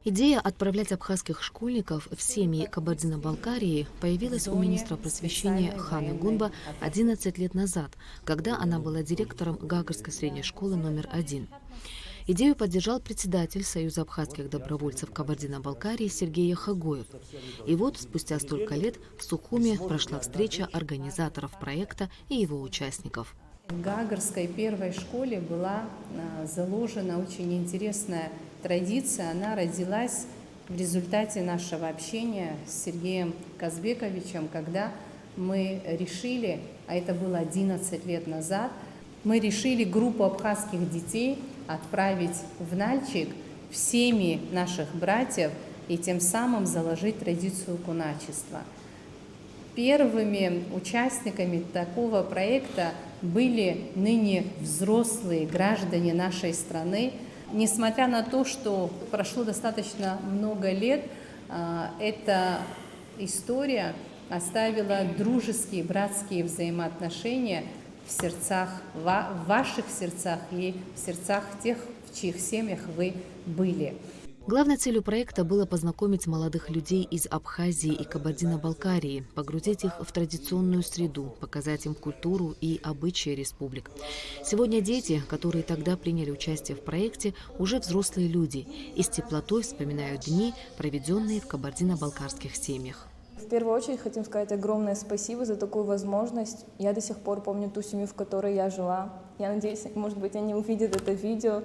Идея отправлять абхазских школьников в семьи Кабардино-Балкарии появилась у министра просвещения Ханы Гунба 11 лет назад, когда она была директором Гагарской средней школы номер 1. Идею поддержал председатель Союза абхазских добровольцев Кабардино-Балкарии Сергей Яхагоев. И вот спустя столько лет в Сухуме прошла встреча организаторов проекта и его участников. В Гагарской первой школе была заложена очень интересная традиция. Она родилась в результате нашего общения с Сергеем Казбековичем, когда мы решили, а это было 11 лет назад, мы решили группу абхазских детей отправить в Нальчик в семьи наших братьев и тем самым заложить традицию куначества. Первыми участниками такого проекта были ныне взрослые граждане нашей страны. Несмотря на то, что прошло достаточно много лет, эта история оставила дружеские, братские взаимоотношения в сердцах, в ваших сердцах и в сердцах тех, в чьих семьях вы были. Главной целью проекта было познакомить молодых людей из Абхазии и Кабардино-Балкарии, погрузить их в традиционную среду, показать им культуру и обычаи республик. Сегодня дети, которые тогда приняли участие в проекте, уже взрослые люди и с теплотой вспоминают дни, проведенные в кабардино-балкарских семьях. В первую очередь хотим сказать огромное спасибо за такую возможность. Я до сих пор помню ту семью, в которой я жила. Я надеюсь, может быть, они увидят это видео.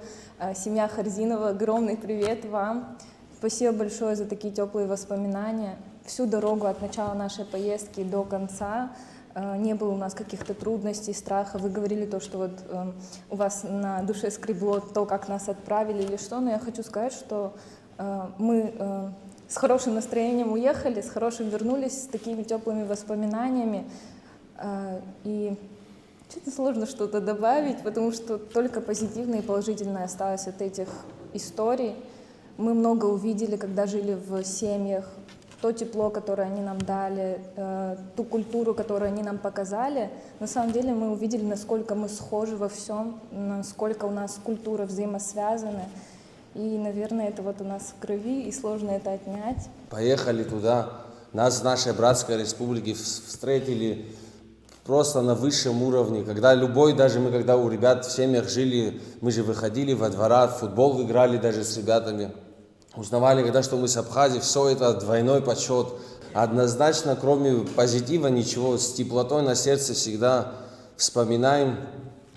Семья Харзинова, огромный привет вам. Спасибо большое за такие теплые воспоминания. Всю дорогу от начала нашей поездки до конца не было у нас каких-то трудностей, страха. Вы говорили то, что вот у вас на душе скребло то, как нас отправили или что. Но я хочу сказать, что мы с хорошим настроением уехали, с хорошим вернулись, с такими теплыми воспоминаниями. И честно, сложно что-то добавить, потому что только позитивное и положительное осталось от этих историй. Мы много увидели, когда жили в семьях, то тепло, которое они нам дали, ту культуру, которую они нам показали. На самом деле мы увидели, насколько мы схожи во всем, насколько у нас культура взаимосвязана. И, наверное, это вот у нас в крови, и сложно это отнять. Поехали туда, нас в нашей братской республике встретили просто на высшем уровне. Когда любой, даже мы когда у ребят в семьях жили, мы же выходили во двора, в футбол играли даже с ребятами. Узнавали, когда что мы с Абхазией, все это двойной почет. Однозначно, кроме позитива, ничего, с теплотой на сердце всегда вспоминаем.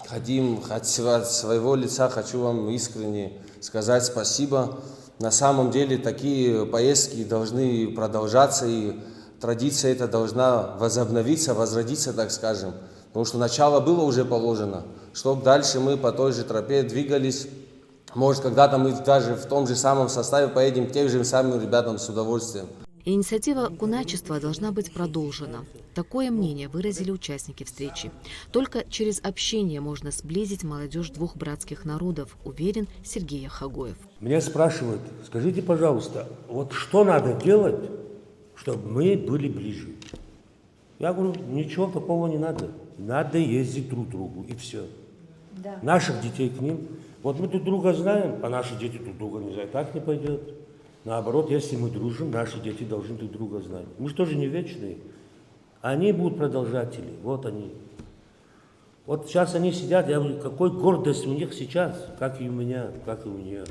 Хотим, от своего лица хочу вам искренне сказать спасибо. На самом деле такие поездки должны продолжаться, и традиция эта должна возобновиться, возродиться, так скажем. Потому что начало было уже положено, чтобы дальше мы по той же тропе двигались. Может, когда-то мы даже в том же самом составе поедем к тем же самым ребятам с удовольствием. Инициатива куначества должна быть продолжена. Такое мнение выразили участники встречи. Только через общение можно сблизить молодежь двух братских народов, уверен Сергей Яхагоев. Меня спрашивают, скажите, пожалуйста, вот что надо делать, чтобы мы были ближе? Я говорю, ничего такого не надо. Надо ездить друг к другу, и все. Да. Наших детей к ним. Вот мы друг друга знаем, а наши дети друг друга не знают. Так не пойдет. Наоборот, если мы дружим, наши дети должны друг друга знать. Мы же тоже не вечные. Они будут продолжатели. Вот они. Вот сейчас они сидят, я говорю, какой гордость у них сейчас, как и у меня, как и у нее.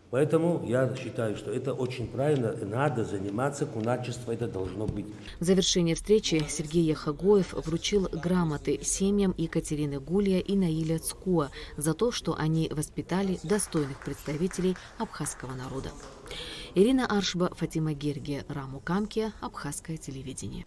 Поэтому я считаю, что это очень правильно, надо заниматься, куначеством это должно быть. В завершение встречи Сергей Яхагоев вручил грамоты семьям Екатерины Гулья и Наиля Цкуа за то, что они воспитали достойных представителей абхазского народа. Ирина Аршба, Фатима Гергия, Раму Камкия, Абхазское телевидение.